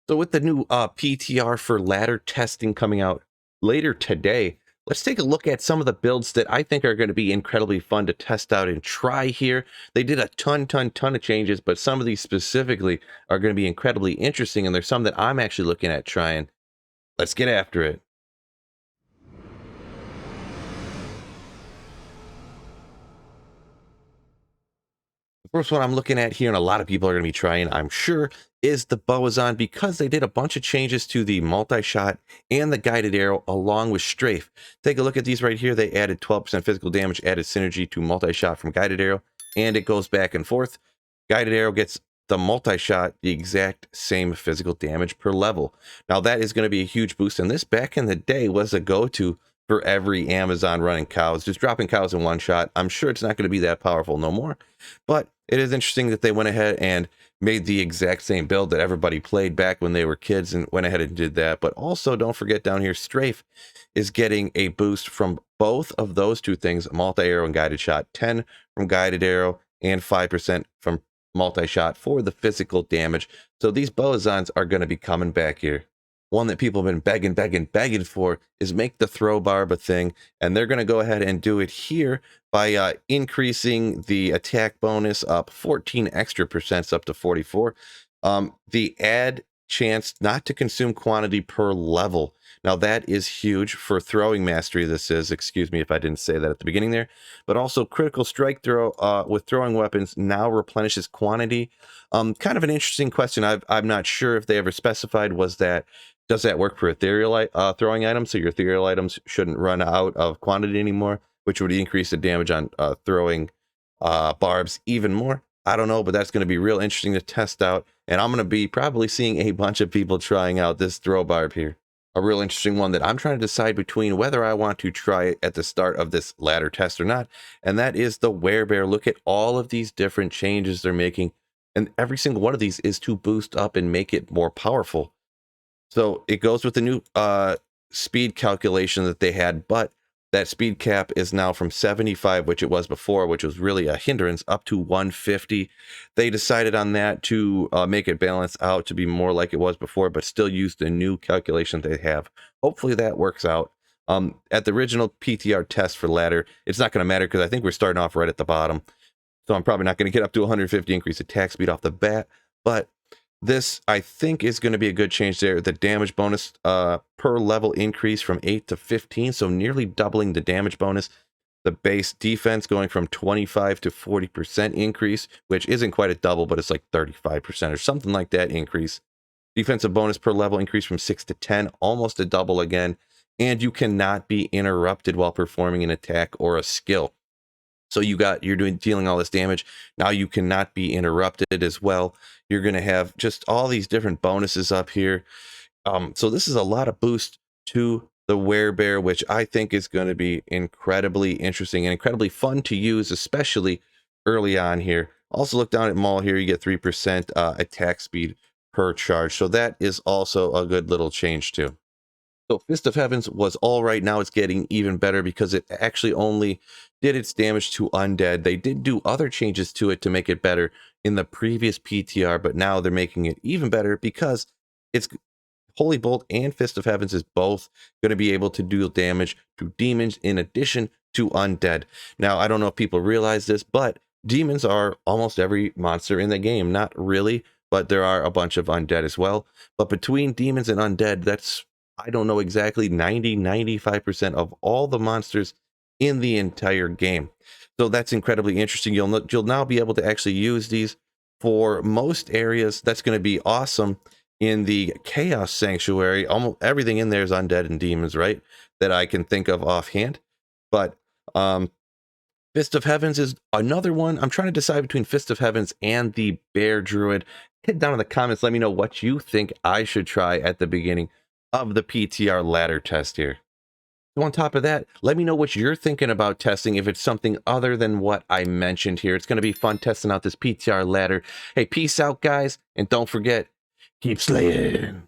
So with the new PTR for ladder testing coming out later today, let's take a look at some of the builds that I think are going to be incredibly fun to test out and try here. They did a ton of changes, but some of these specifically are going to be incredibly interesting, and there's some that I'm actually looking at trying. Let's get after it. The first one I'm looking at here, and a lot of people are going to be trying, I'm sure, is the Boson, because they did a bunch of changes to the multi-shot and the guided arrow along with strafe. Take a look at these right here. They added 12% physical damage, added synergy to multi-shot from guided arrow, and it goes back and forth. Guided arrow gets the multi-shot the exact same physical damage per level. Now that is going to be a huge boost, and this back in the day was a go-to for every Amazon running cows, just dropping cows in one shot. I'm sure it's not going to be that powerful no more, but it is interesting that they went ahead and made the exact same build that everybody played back when they were kids and went ahead and did that. But also don't forget down here, strafe is getting a boost from both of those two things, multi-arrow and guided shot, 10 from guided arrow and 5% from multi-shot for the physical damage. So these Bosons are going to be coming back here. One that people have been begging for is make the throw barb a thing, and they're going to go ahead and do it here by increasing the attack bonus up 14 extra percents up to 44. The add chance not to consume quantity per level. Now that is huge for throwing mastery. This is, excuse me if I didn't say that at the beginning there, but also critical strike throw with throwing weapons now replenishes quantity. Kind of an interesting question. I'm not sure if they ever specified was that, does that work for ethereal throwing items? So your ethereal items shouldn't run out of quantity anymore, which would increase the damage on throwing barbs even more. I don't know, but that's going to be real interesting to test out. And I'm going to be probably seeing a bunch of people trying out this throw barb here. A real interesting one that I'm trying to decide between whether I want to try it at the start of this ladder test or not. And that is the Wherebear. Look at all of these different changes they're making. And every single one of these is to boost up and make it more powerful. So it goes with the new speed calculation that they had, but that speed cap is now from 75, which it was before, which was really a hindrance, up to 150. They decided on that to make it balance out to be more like it was before, but still use the new calculation they have. Hopefully that works out. At the original PTR test for ladder, it's not going to matter because I think we're starting off right at the bottom. So I'm probably not going to get up to 150 increase attack speed off the bat, but this, I think, is going to be a good change there. The damage bonus per level increase from 8 to 15, so nearly doubling the damage bonus. The base defense going from 25 to 40% increase, which isn't quite a double, but it's like 35% or something like that increase. Defensive bonus per level increase from 6 to 10, almost a double again. And you cannot be interrupted while performing an attack or a skill. So you're dealing all this damage. Now you cannot be interrupted as well. You're going to have just all these different bonuses up here. So this is a lot of boost to the Wherebear, which I think is going to be incredibly interesting and incredibly fun to use, especially early on here. Also look down at Maul here. You get 3% attack speed per charge. So that is also a good little change too. So Fist of Heavens was all right. Now it's getting even better because it actually only did its damage to undead. They did do other changes to it to make it better in the previous PTR, but now they're making it even better because it's Holy Bolt and Fist of Heavens is both going to be able to do damage to demons in addition to undead. Now, I don't know if people realize this, but demons are almost every monster in the game. Not really, but there are a bunch of undead as well. But between demons and undead, that's, I don't know exactly, 95% of all the monsters in the entire game. So that's incredibly interesting. You'll now be able to actually use these for most areas. That's going to be awesome. In the Chaos Sanctuary, almost everything in there is undead and demons, right? That I can think of offhand. But Fist of Heavens is another one. I'm trying to decide between Fist of Heavens and the Bear Druid. Hit down in the comments. Let me know what you think I should try at the beginning of the PTR ladder test here. So on top of that, let me know what you're thinking about testing, if it's something other than what I mentioned here. It's going to be fun testing out this PTR ladder. Hey, peace out, guys. And don't forget, keep slaying.